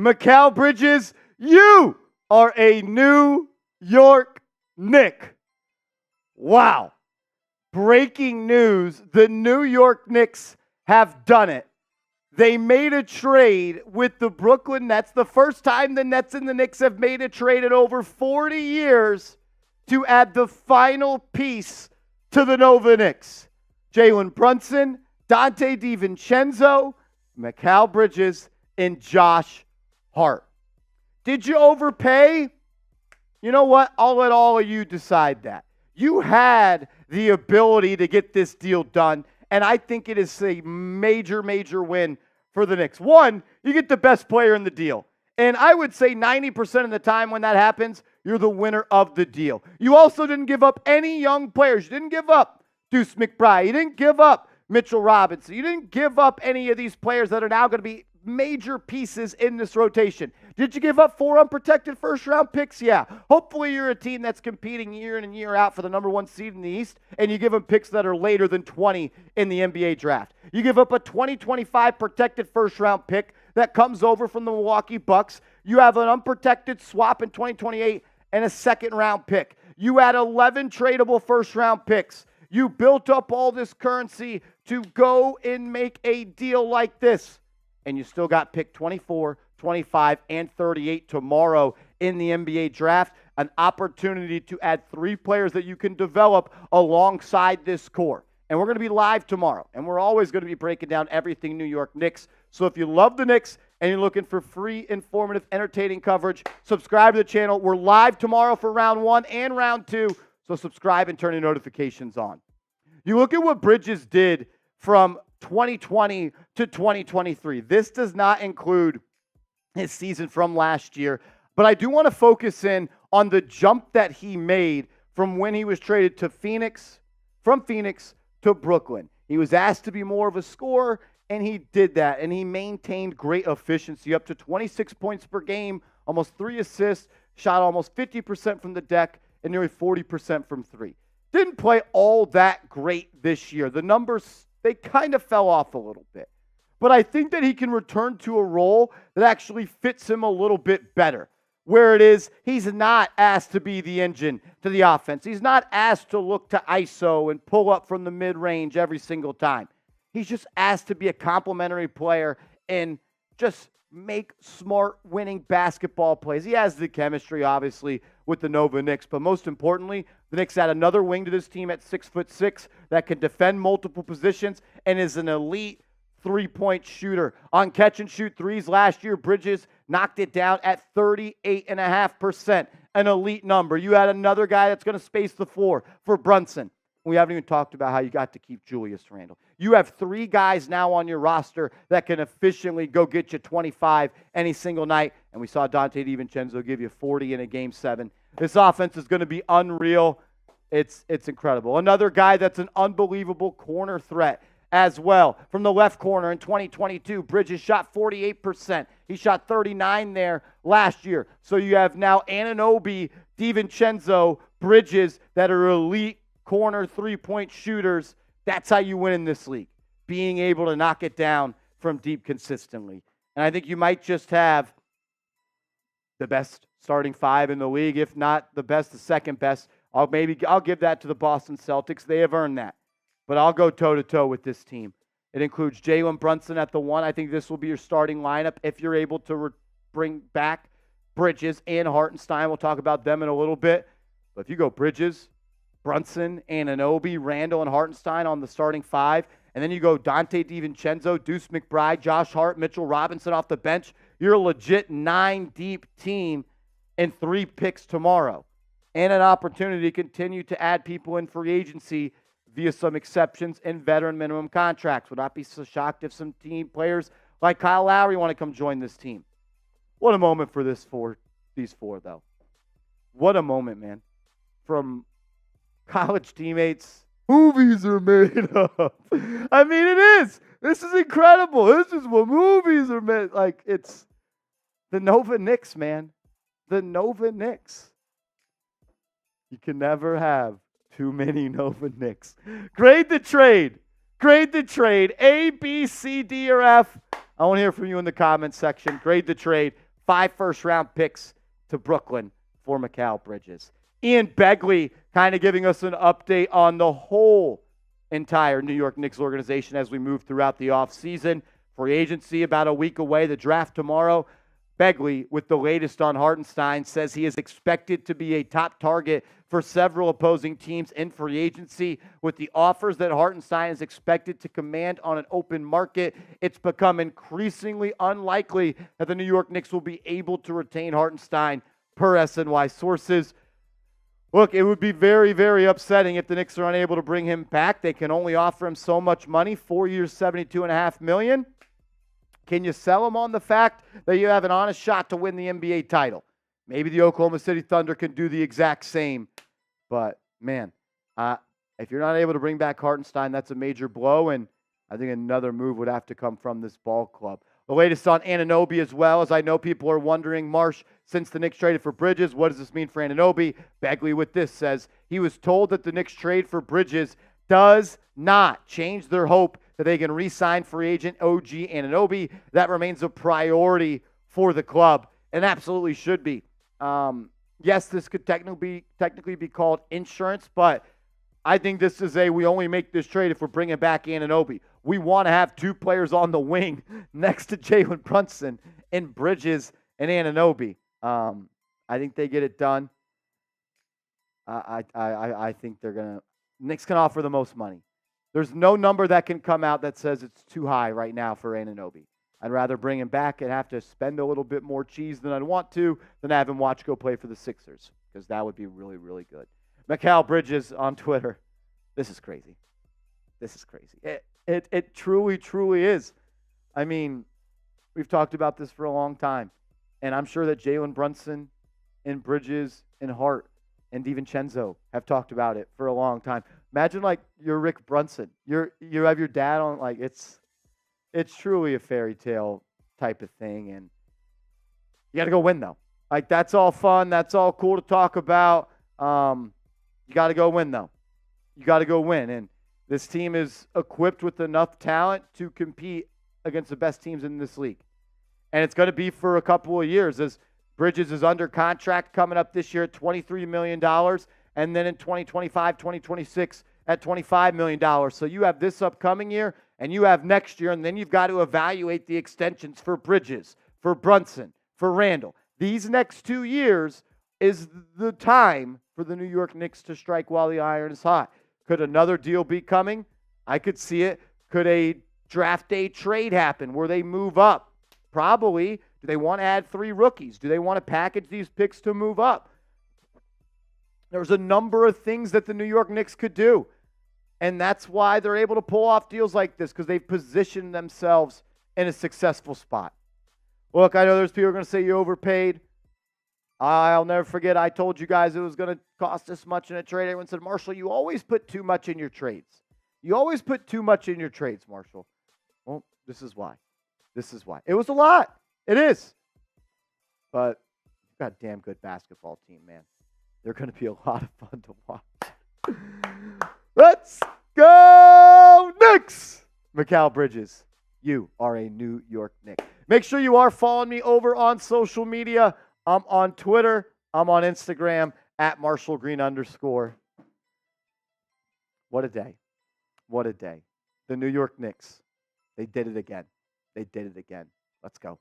Mikal Bridges, you are a New York Knick. Wow. Breaking news. The New York Knicks have done it. They made a trade with the Brooklyn Nets. The first time the Nets and the Knicks have made a trade in over 40 years to add the final piece to the Nova Knicks. Jalen Brunson, Donte DiVincenzo, Mikal Bridges, and Josh Hart. Did you overpay? You know what? I'll let all of you decide that. You had the ability to get this deal done, and I think it is a major, major win for the Knicks. One, you get the best player in the deal. And I would say 90% of the time when that happens, you're the winner of the deal. You also didn't give up any young players. You didn't give up Deuce McBride. You didn't give up Mitchell Robinson. You didn't give up any of these players that are now going to be major pieces in this rotation. Did you give up 4 unprotected first-round picks? Yeah. Hopefully you're a team that's competing year in and year out for the number 1 seed in the East, and you give them picks that are later than 20 in the NBA draft. You give up a 2025 protected first-round pick that comes over from the Milwaukee Bucks. You have an unprotected swap in 2028 and a second-round pick. You had 11 tradable first-round picks. You built up all this currency to go and make a deal like this. And you still got pick 24, 25, and 38 tomorrow in the NBA draft. An opportunity to add 3 players that you can develop alongside this core. And we're going to be live tomorrow. And we're always going to be breaking down everything New York Knicks. So if you love the Knicks and you're looking for free, informative, entertaining coverage, subscribe to the channel. We're live tomorrow for round 1 and round 2. So subscribe and turn your notifications on. You look at what Bridges did from 2020 to 2023. This does not include his season from last year, but I do want to focus in on the jump that he made from when he was traded to Phoenix, from Phoenix to Brooklyn. He was asked to be more of a scorer, and he did that, and he maintained great efficiency, up to 26 points per game, almost 3 assists, shot almost 50% from the deck, and nearly 40% from 3. Didn't play all that great this year. The numbers, they kind of fell off a little bit. But I think that he can return to a role that actually fits him a little bit better, where it is he's not asked to be the engine to the offense. He's not asked to look to ISO and pull up from the mid-range every single time. He's just asked to be a complementary player and just make smart, winning basketball plays. He has the chemistry, obviously, with the Nova Knicks, but most importantly, the Knicks add another wing to this team at 6'6" that can defend multiple positions and is an elite three-point shooter. On catch-and-shoot threes last year, Bridges knocked it down at 38.5%, an elite number. You had another guy that's going to space the floor for Brunson. We haven't even talked about how you got to keep Julius Randle. You have 3 guys now on your roster that can efficiently go get you 25 any single night. And we saw Donte DiVincenzo give you 40 in a Game 7. This offense is going to be unreal. It's incredible. Another guy that's an unbelievable corner threat as well. From the left corner in 2022, Bridges shot 48%. He shot 39 there last year. So you have now Anunoby, DiVincenzo, Bridges that are elite corner three-point shooters. That's how you win in this league, being able to knock it down from deep consistently. And I think you might just have the best starting 5 in the league, if not the best, the second best. I'll give that to the Boston Celtics. They have earned that. But I'll go toe-to-toe with this team. It includes Jalen Brunson at the 1. I think this will be your starting lineup if you're able to bring back Bridges and Hartenstein. We'll talk about them in a little bit. But if you go Bridges, Brunson, Anunoby, Randle, and Hartenstein on the starting 5, and then you go Donte DiVincenzo, Deuce McBride, Josh Hart, Mitchell Robinson off the bench, you're a legit 9-deep team and 3 picks tomorrow. And an opportunity to continue to add people in free agency via some exceptions and veteran minimum contracts. Would not be so shocked if some team players like Kyle Lowry want to come join this team. What a moment for these 4, though. What a moment, man. From college teammates, movies are made of. I mean, it is. This is incredible. This is what movies are made. Like, it's the Nova Knicks, man. The Nova Knicks. You can never have too many Nova Knicks. Grade the trade. Grade the trade. A, B, C, D, or F. I want to hear from you in the comments section. Grade the trade. 5 first-round picks to Brooklyn for Mikal Bridges. Ian Begley kind of giving us an update on the whole entire New York Knicks organization as we move throughout the offseason. Free agency about a week away, the draft tomorrow. Begley, with the latest on Hartenstein, says he is expected to be a top target for several opposing teams in free agency. With the offers that Hartenstein is expected to command on an open market, it's become increasingly unlikely that the New York Knicks will be able to retain Hartenstein, per SNY sources. Look, it would be very, very upsetting if the Knicks are unable to bring him back. They can only offer him so much money, 4 years, $72.5 million. Can you sell him on the fact that you have an honest shot to win the NBA title? Maybe the Oklahoma City Thunder can do the exact same. But, man, if you're not able to bring back Hartenstein, that's a major blow, and I think another move would have to come from this ball club. The latest on Anunoby as well, as I know people are wondering, Marsh, since the Knicks traded for Bridges, what does this mean for Anunoby? Begley with this says, he was told that the Knicks trade for Bridges does not change their hope that they can re-sign free agent OG Anunoby. That remains a priority for the club, and absolutely should be. Yes, this could technically be called insurance, but I think this is we only make this trade if we're bringing back Anunoby. We want to have 2 players on the wing next to Jalen Brunson in Bridges and Anunoby. I think they get it done. I think they're going to – Knicks can offer the most money. There's no number that can come out that says it's too high right now for Anunoby. I'd rather bring him back and have to spend a little bit more cheese than I'd want to than have him go play for the Sixers, because that would be really, really good. Mikal Bridges on Twitter. This is crazy. This is crazy. It truly, truly is. I mean, we've talked about this for a long time, and I'm sure that Jalen Brunson and Bridges and Hart and DiVincenzo have talked about it for a long time. Imagine, like, you're Rick Brunson. You have your dad on, like, it's truly a fairy tale type of thing, and you got to go win, though. Like, that's all fun. That's all cool to talk about. You got to go win, though. You got to go win, and this team is equipped with enough talent to compete against the best teams in this league, and it's going to be for a couple of years, as Bridges is under contract coming up this year at $23 million, and then in 2025, 2026 at $25 million. So you have this upcoming year, and you have next year, and then you've got to evaluate the extensions for Bridges, for Brunson, for Randall. These next 2 years is the time for the New York Knicks to strike while the iron is hot. Could another deal be coming? I could see it. Could a draft day trade happen where they move up? Probably. Do they want to add 3 rookies? Do they want to package these picks to move up? There's a number of things that the New York Knicks could do, and that's why they're able to pull off deals like this, because they've positioned themselves in a successful spot. Look, I know there's people who are going to say you overpaid. I'll never forget, I told you guys it was going to cost this much in a trade. Everyone said, Marshall, you always put too much in your trades. You always put too much in your trades, Marshall. Well, this is why. This is why. It was a lot. It is. But you've got a damn good basketball team, man. They're going to be a lot of fun to watch. Let's go, Knicks! Mikal Bridges, you are a New York Knick. Make sure you are following me over on social media. I'm on Twitter. I'm on Instagram at @MarshallGreen_. What a day. What a day. The New York Knicks, they did it again. They did it again. Let's go.